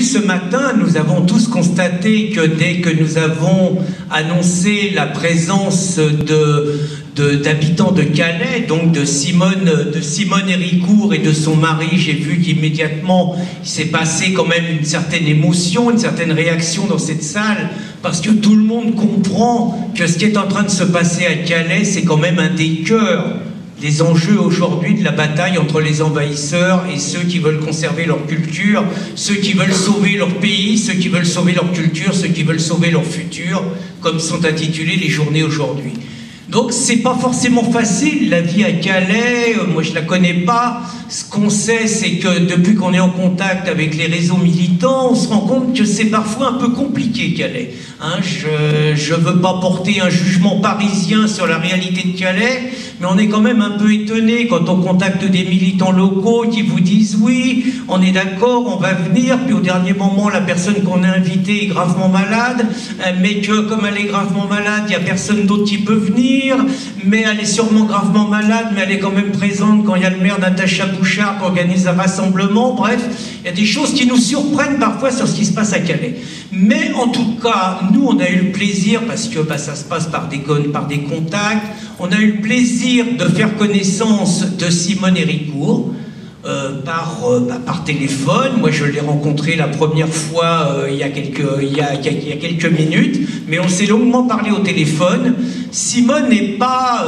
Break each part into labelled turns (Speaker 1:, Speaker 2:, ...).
Speaker 1: ce matin, nous avons tous constaté que dès que nous avons annoncé la présence d'habitants de Calais, donc de Simone Héricourt et de son mari, j'ai vu qu'immédiatement il s'est passé quand même une certaine émotion, une certaine réaction dans cette salle, parce que tout le monde comprend que ce qui est en train de se passer à Calais, c'est quand même un des cœurs des enjeux aujourd'hui de la bataille entre les envahisseurs et ceux qui veulent conserver leur culture, ceux qui veulent sauver leur pays, ceux qui veulent sauver leur culture, ceux qui veulent sauver leur futur, comme sont intitulées les journées aujourd'hui. Donc c'est pas forcément facile la vie à Calais, moi je la connais pas. Ce qu'on sait, c'est que depuis qu'on est en contact avec les réseaux militants, on se rend compte que c'est parfois un peu compliqué Calais. Hein, je veux pas porter un jugement parisien sur la réalité de Calais, mais on est quand même un peu étonné quand on contacte des militants locaux qui vous disent oui, on est d'accord, on va venir, puis au dernier moment la personne qu'on a invitée est gravement malade, mais que comme elle est gravement malade, il n'y a personne d'autre qui peut venir, mais elle est sûrement gravement malade, mais elle est quand même présente quand il y a le maire Natacha Bouchard qui organise un rassemblement. Bref, il y a des choses qui nous surprennent parfois sur ce qui se passe à Calais. Mais en tout cas, nous on a eu le plaisir, parce que ça se passe par des contacts, on a eu le plaisir de faire connaissance de Simone Héricourt par téléphone. Moi je l'ai rencontré la première fois il y a quelques minutes, mais on s'est longuement parlé au téléphone. Simone n'est pas,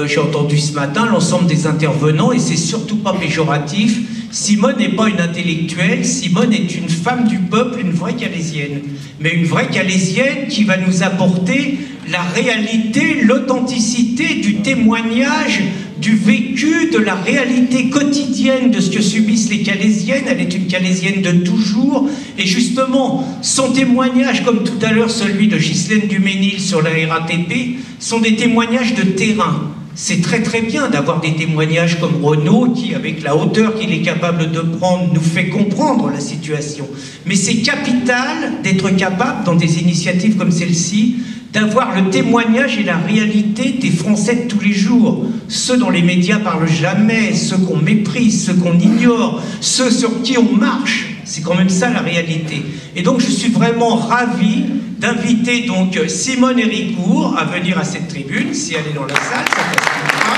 Speaker 1: j'ai entendu ce matin l'ensemble des intervenants, et c'est surtout pas péjoratif, Simone n'est pas une intellectuelle, Simone est une femme du peuple, une vraie Calaisienne. Mais une vraie Calaisienne qui va nous apporter la réalité, l'authenticité du témoignage, du vécu, de la réalité quotidienne de ce que subissent les Calaisiennes. Elle est une Calaisienne de toujours. Et justement, son témoignage, comme tout à l'heure celui de Ghislaine Duménil sur la RATP, sont des témoignages de terrain. C'est très très bien d'avoir des témoignages comme Renaud qui, avec la hauteur qu'il est capable de prendre, nous fait comprendre la situation. Mais c'est capital d'être capable, dans des initiatives comme celle-ci, d'avoir le témoignage et la réalité des Français de tous les jours. Ceux dont les médias parlent jamais, ceux qu'on méprise, ceux qu'on ignore, ceux sur qui on marche. C'est quand même ça la réalité. Et donc je suis vraiment ravi d'inviter donc Simone Héricourt à venir à cette tribune, si elle est dans la salle, ça facilitera.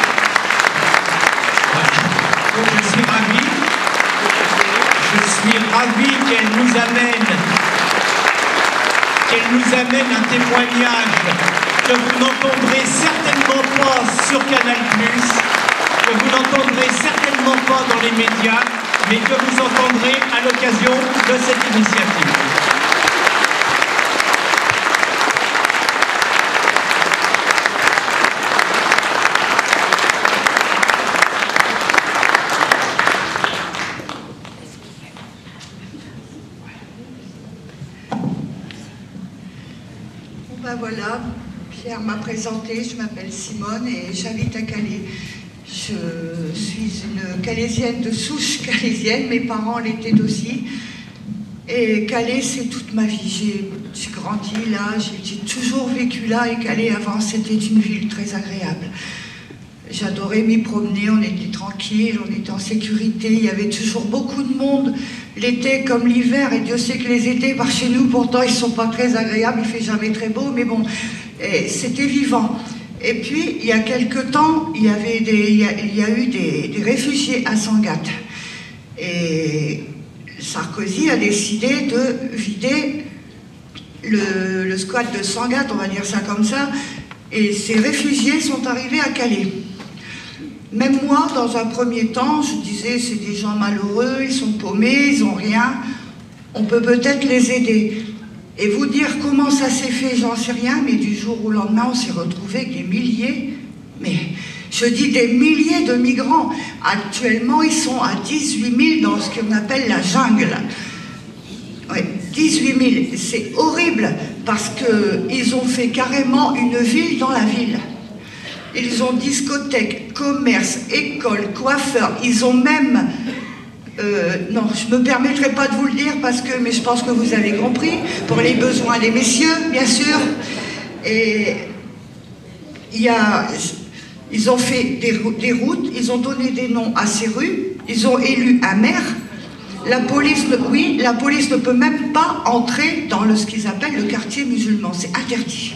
Speaker 1: Donc je suis ravi qu'elle nous amène un témoignage que vous n'entendrez certainement pas sur Canal+, que vous n'entendrez certainement pas dans les médias, mais que vous entendrez à l'occasion de cette initiative.
Speaker 2: Ben voilà, Pierre m'a présenté, je m'appelle Simone et j'habite à Calais. Je suis une Calaisienne de souche calaisienne, mes parents l'étaient aussi. Et Calais, c'est toute ma vie. J'ai grandi là, j'ai toujours vécu là, et Calais avant, c'était une ville très agréable. J'adorais m'y promener, on était tranquille, on était en sécurité, il y avait toujours beaucoup de monde, l'été comme l'hiver, et Dieu sait que les étés par chez nous, pourtant ils ne sont pas très agréables, il ne fait jamais très beau, mais bon, c'était vivant. Et puis, il y a quelque temps, il y a eu des réfugiés à Sangatte. Et Sarkozy a décidé de vider le squat de Sangatte, on va dire ça comme ça, et ces réfugiés sont arrivés à Calais. Même moi, dans un premier temps, je disais, c'est des gens malheureux, ils sont paumés, ils n'ont rien, on peut peut-être les aider. Et vous dire comment ça s'est fait, j'en sais rien, mais du jour au lendemain, on s'est retrouvé avec des milliers, mais je dis des milliers de migrants. Actuellement, ils sont à 18 000 dans ce qu'on appelle la jungle. Oui, 18 000, c'est horrible, parce qu'ils ont fait carrément une ville dans la ville. Ils ont discothèque, commerce, école, coiffeur, ils ont même... non, je ne me permettrai pas de vous le dire, mais je pense que vous avez compris, pour les besoins des messieurs, bien sûr. Et ils ont fait des routes, ils ont donné des noms à ces rues, ils ont élu un maire, La police, oui, la police ne peut même pas entrer dans ce qu'ils appellent le quartier musulman. C'est interdit.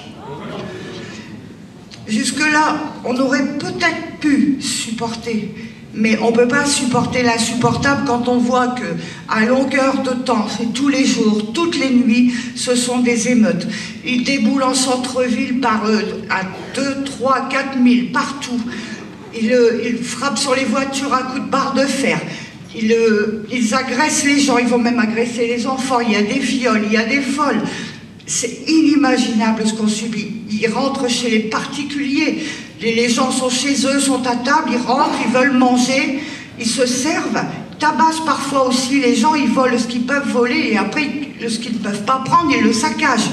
Speaker 2: Jusque-là, on aurait peut-être pu supporter, mais on ne peut pas supporter l'insupportable quand on voit qu'à longueur de temps, c'est tous les jours, toutes les nuits, ce sont des émeutes. Ils déboulent en centre-ville à 2, 3, 4 000, partout. Ils frappent sur les voitures à coups de barre de fer. Ils agressent les gens, ils vont même agresser les enfants. Il y a des viols, il y a des vols. C'est inimaginable ce qu'on subit. Ils rentrent chez les particuliers. Les gens sont chez eux, sont à table, ils rentrent, ils veulent manger, ils se servent, tabassent parfois aussi les gens, ils volent ce qu'ils peuvent voler et après, ce qu'ils ne peuvent pas prendre, ils le saccagent.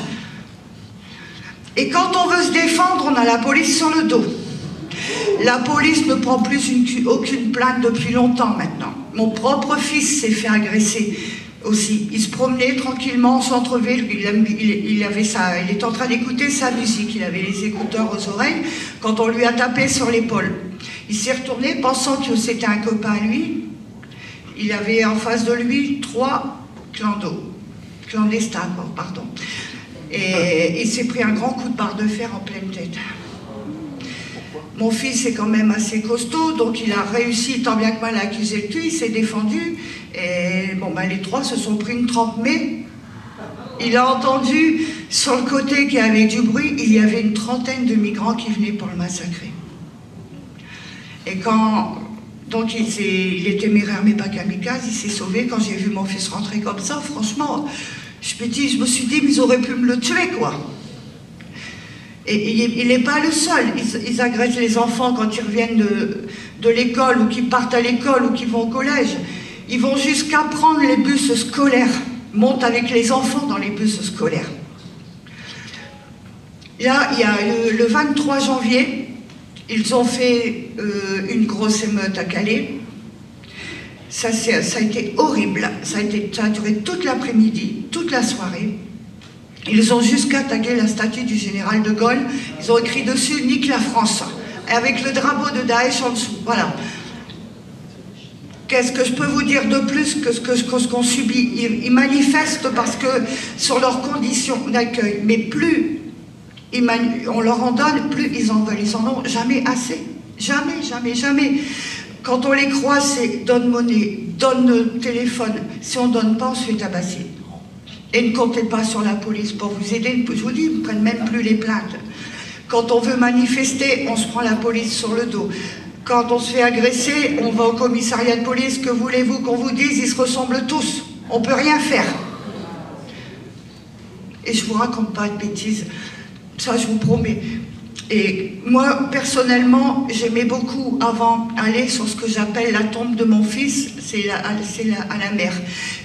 Speaker 2: Et quand on veut se défendre, on a la police sur le dos. La police ne prend plus aucune plainte depuis longtemps maintenant. Mon propre fils s'est fait agresser aussi. Il se promenait tranquillement en centre-ville, il était en train d'écouter sa musique, il avait les écouteurs aux oreilles, quand on lui a tapé sur l'épaule. Il s'est retourné pensant que c'était un copain à lui. Il avait en face de lui 3 clandestins, pardon. Et il s'est pris un grand coup de barre de fer en pleine tête. Mon fils est quand même assez costaud, donc il a réussi tant bien que mal à accuser le tue, il s'est défendu. Et bon, les 3 se sont pris une trempe, mais il a entendu sur le côté qu'il y avait du bruit, il y avait une trentaine de migrants qui venaient pour le massacrer. Et donc il est téméraire mais pas kamikaze, il s'est sauvé. Quand j'ai vu mon fils rentrer comme ça, franchement, je me suis dit, mais ils auraient pu me le tuer, quoi. Et il n'est pas le seul. Ils agressent les enfants quand ils reviennent de l'école ou qu'ils partent à l'école ou qu'ils vont au collège. Ils vont jusqu'à prendre les bus scolaires, montent avec les enfants dans les bus scolaires. Là, il y a le 23 janvier, ils ont fait une grosse émeute à Calais. Ça a été horrible. Ça a duré toute l'après-midi, toute la soirée. Ils ont jusqu'à taguer la statue du général de Gaulle. Ils ont écrit dessus « Nique la France » avec le drapeau de Daesh en dessous. Voilà. Qu'est-ce que je peux vous dire de plus que ce qu'on subit? Ils manifestent parce que sur leurs conditions d'accueil, mais plus on leur en donne, plus ils en veulent. Ils en ont jamais assez. Jamais, jamais, jamais. Quand on les croise, c'est donne monnaie, donne téléphone. Si on ne donne pas, on se fait tabasser. Et ne comptez pas sur la police pour vous aider. Je vous dis, ils ne prennent même plus les plaintes. Quand on veut manifester, on se prend la police sur le dos. Quand on se fait agresser, on va au commissariat de police. Que voulez-vous qu'on vous dise? Ils se ressemblent tous. On ne peut rien faire. Et je ne vous raconte pas de bêtises. Ça, je vous promets. Et moi, personnellement, j'aimais beaucoup, avant, aller sur ce que j'appelle la tombe de mon fils. C'est à la mer.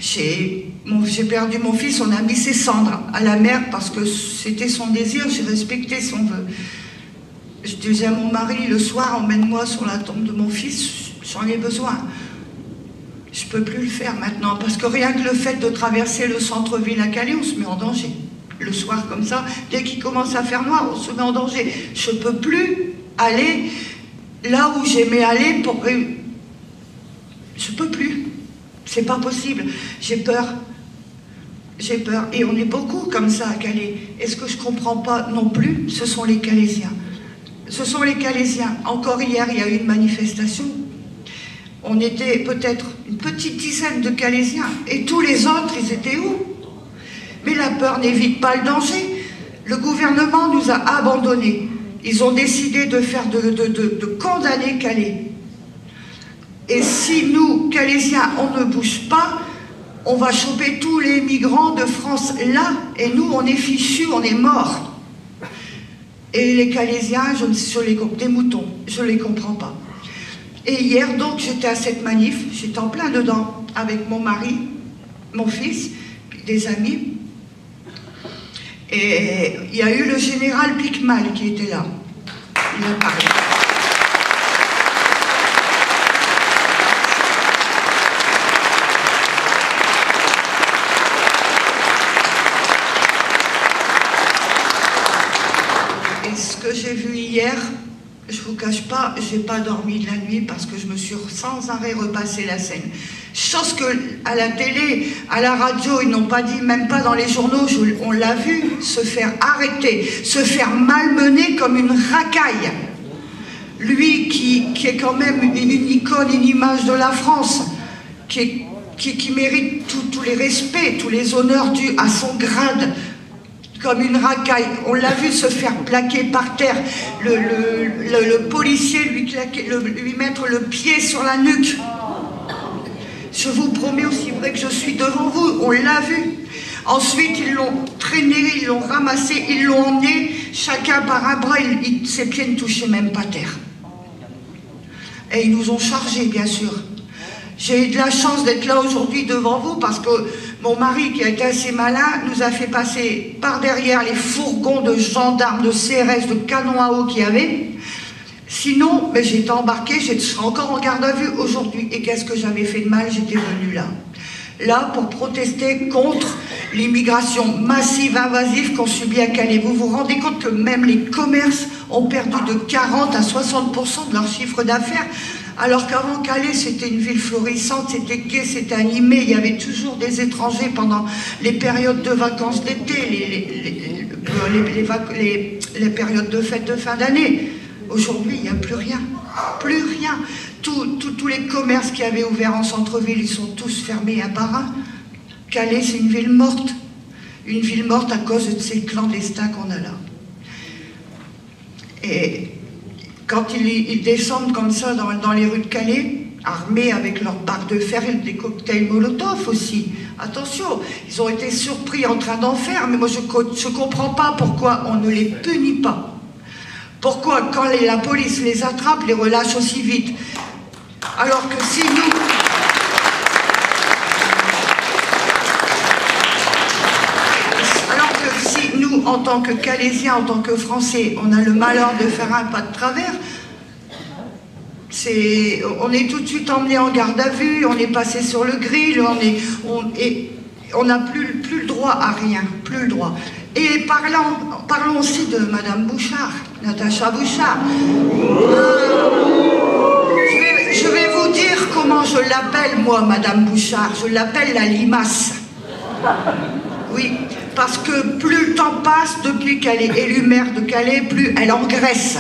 Speaker 2: J'ai perdu mon fils, on a mis ses cendres à la mer parce que c'était son désir, j'ai respecté son vœu. Je disais à mon mari, le soir, emmène-moi sur la tombe de mon fils, j'en ai besoin. Je ne peux plus le faire maintenant, parce que rien que le fait de traverser le centre-ville à Calais, on se met en danger. Le soir comme ça, dès qu'il commence à faire noir, on se met en danger. Je ne peux plus aller là où j'aimais aller pour... Je ne peux plus. C'est pas possible. J'ai peur. J'ai peur. Et on est beaucoup comme ça à Calais. Et ce que je ne comprends pas non plus, ce sont les Calaisiens. Ce sont les Calaisiens. Encore hier, il y a eu une manifestation. On était peut-être une petite dizaine de Calaisiens. Et tous les autres, ils étaient où? Mais la peur n'évite pas le danger. Le gouvernement nous a abandonnés. Ils ont décidé de condamner Calais. Et si nous, Calaisiens, on ne bouge pas, on va choper tous les migrants de France là, et nous, on est fichus, on est morts. Et les Calaisiens, des moutons, je ne les comprends pas. Et hier, donc, j'étais à cette manif, j'étais en plein dedans, avec mon mari, mon fils, des amis. Et il y a eu le général Picmal qui était là. Il a parlé. Et ce que j'ai vu hier, je ne vous cache pas, je n'ai pas dormi de la nuit parce que je me suis sans arrêt repassé la scène. Chose que à la télé, à la radio, ils n'ont pas dit, même pas dans les journaux, on l'a vu se faire arrêter, se faire malmener comme une racaille. Lui qui est quand même une icône, une image de la France, qui mérite tous les respects, tous les honneurs dus à son grade, comme une racaille. On l'a vu se faire plaquer par terre, le policier lui mettre le pied sur la nuque. Je vous promets, aussi vrai que je suis devant vous, on l'a vu. Ensuite, ils l'ont traîné, ils l'ont ramassé, ils l'ont emmené, chacun par un bras, ses pieds ne touchaient même pas terre. Et ils nous ont chargés, bien sûr. J'ai eu de la chance d'être là aujourd'hui devant vous parce que mon mari, qui a été assez malin, nous a fait passer par derrière les fourgons de gendarmes, de CRS, de canons à eau qu'il y avait. Sinon, ben, j'étais embarquée, je serais encore en garde à vue aujourd'hui. Et qu'est-ce que j'avais fait de mal? J'étais venue là. Là, pour protester contre l'immigration massive, invasive qu'on subit à Calais. Vous vous rendez compte que même les commerces ont perdu de 40 à 60% de leur chiffre d'affaires, alors qu'avant Calais, c'était une ville florissante, c'était gai, c'était animé, il y avait toujours des étrangers pendant les périodes de vacances d'été, les périodes de fêtes de fin d'année. Aujourd'hui, il n'y a plus rien. Plus rien. Tous les commerces qui avaient ouvert en centre-ville, ils sont tous fermés un par un. Calais, c'est une ville morte. Une ville morte à cause de ces clandestins qu'on a là. Et quand ils descendent comme ça dans les rues de Calais, armés avec leurs barres de fer et des cocktails Molotov aussi. Attention, ils ont été surpris en train d'en faire, mais moi je ne comprends pas pourquoi on ne les punit pas. Pourquoi, quand la police les attrape, les relâche aussi vite? Alors que si nous... Alors que si nous, en tant que Calaisiens, en tant que Français, on a le malheur de faire un pas de travers, on est tout de suite emmené en garde à vue, on est passé sur le grill, on n'a plus le droit à rien, plus le droit. Et parlons aussi de Madame Bouchard, Natacha Bouchard. Je vais vous dire comment je l'appelle, moi, Madame Bouchard. Je l'appelle la limace. Oui, parce que plus le temps passe, depuis qu'elle est élue maire de Calais, plus elle engraisse.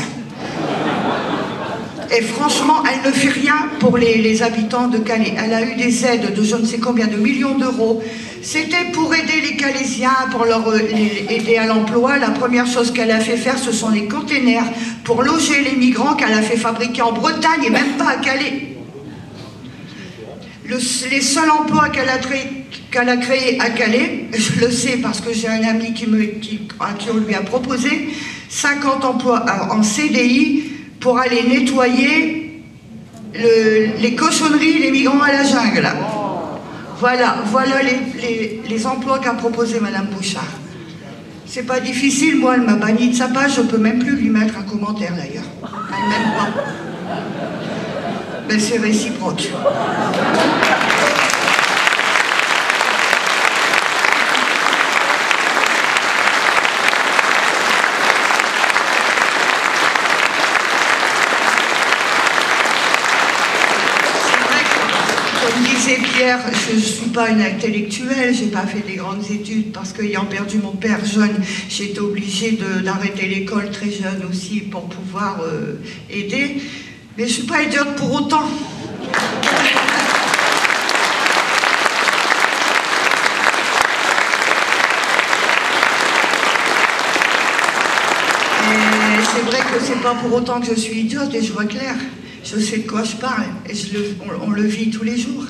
Speaker 2: Et franchement, elle ne fait rien pour les habitants de Calais. Elle a eu des aides de je ne sais combien de millions d'euros. C'était pour aider les Calaisiens, pour aider à l'emploi. La première chose qu'elle a fait faire, ce sont les containers pour loger les migrants qu'elle a fait fabriquer en Bretagne et même pas à Calais. Les seuls emplois qu'elle a créés à Calais, je le sais parce que j'ai un ami à qui on lui a proposé, 50 emplois en CDI pour aller nettoyer les cochonneries, les migrants à la jungle. Voilà les emplois qu'a proposé Madame Bouchard. C'est pas difficile, moi elle m'a banni de sa page, je peux même plus lui mettre un commentaire d'ailleurs. Elle m'aime pas. Ben c'est réciproque. Pierre, je ne suis pas une intellectuelle, je n'ai pas fait des grandes études parce qu'ayant perdu mon père jeune, j'ai été obligée d'arrêter l'école très jeune aussi pour pouvoir aider. Mais je ne suis pas idiote pour autant. Et c'est vrai que c'est pas pour autant que je suis idiote et je vois clair. Je sais de quoi je parle et on le vit tous les jours.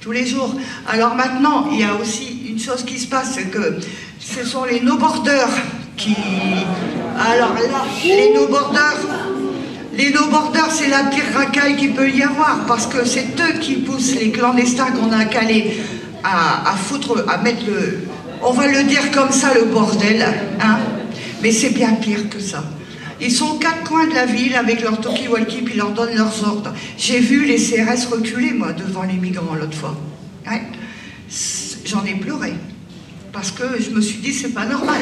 Speaker 2: Tous les jours. Alors maintenant, il y a aussi une chose qui se passe, c'est que ce sont les no-borders qui... Alors là, les no-borders, c'est la pire racaille qu'il peut y avoir, parce que c'est eux qui poussent les clandestins qu'on a à Calais à mettre le... On va le dire comme ça, le bordel, hein. Mais c'est bien pire que ça. Ils sont aux quatre coins de la ville avec leur talkie-walkie, puis ils leur donnent leurs ordres. J'ai vu les CRS reculer, moi, devant les migrants l'autre fois. Ouais. J'en ai pleuré. Parce que je me suis dit, c'est pas normal.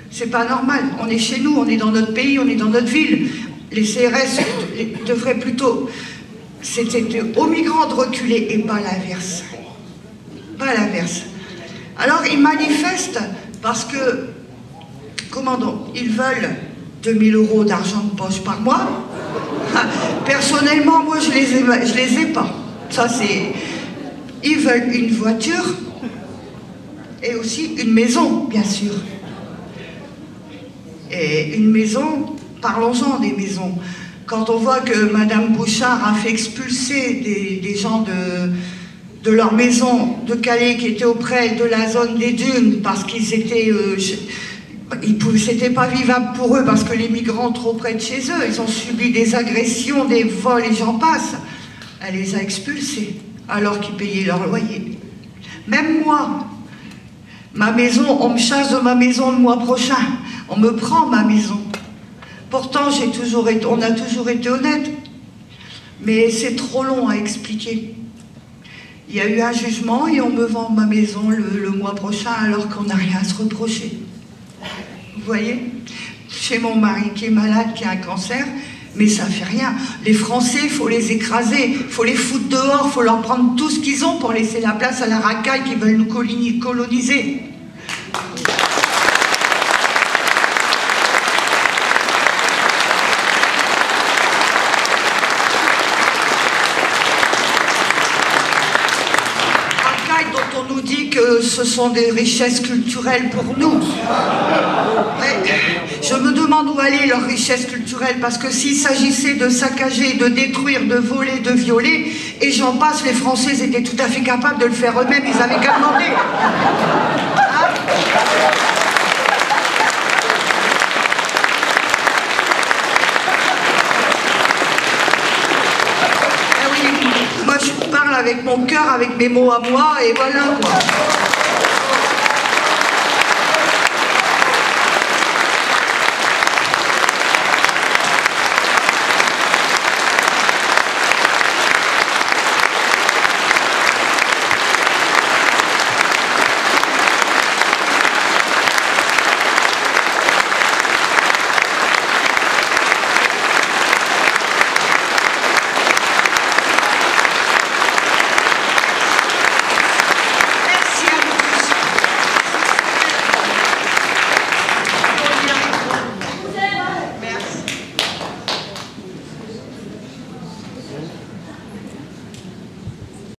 Speaker 2: C'est pas normal. On est chez nous, on est dans notre pays, on est dans notre ville. Les CRS devraient plutôt c'était aux migrants de reculer et pas l'inverse. Pas l'inverse. Alors ils manifestent parce que, comment donc, ils veulent 2000 € d'argent de poche par mois. Personnellement, moi je les ai pas. Ça c'est... Ils veulent une voiture et aussi une maison, bien sûr. Et une maison, parlons-en des maisons. Quand on voit que Madame Bouchard a fait expulser des gens de leur maison de Calais qui étaient auprès de la zone des dunes parce qu'ils étaient... c'était pas vivable pour eux parce que les migrants trop près de chez eux, ils ont subi des agressions, des vols et j'en passe. Elle les a expulsés alors qu'ils payaient leur loyer. Même moi, ma maison, on me chasse de ma maison le mois prochain. On me prend ma maison. Pourtant, on a toujours été honnête. Mais c'est trop long à expliquer. Il y a eu un jugement et on me vend ma maison le mois prochain alors qu'on n'a rien à se reprocher. Vous voyez? Chez mon mari qui est malade, qui a un cancer, mais ça fait rien. Les Français, il faut les écraser, il faut les foutre dehors, il faut leur prendre tout ce qu'ils ont pour laisser la place à la racaille qui veulent nous coloniser. Dont on nous dit que ce sont des richesses culturelles pour nous. Mais je me demande où allaient leurs richesses culturelles, parce que s'il s'agissait de saccager, de détruire, de voler, de violer, et j'en passe, les Français étaient tout à fait capables de le faire eux-mêmes, ils avaient qu'à demander. Hein? Moi, je parle avec mon cœur, avec mes mots à moi, et voilà quoi.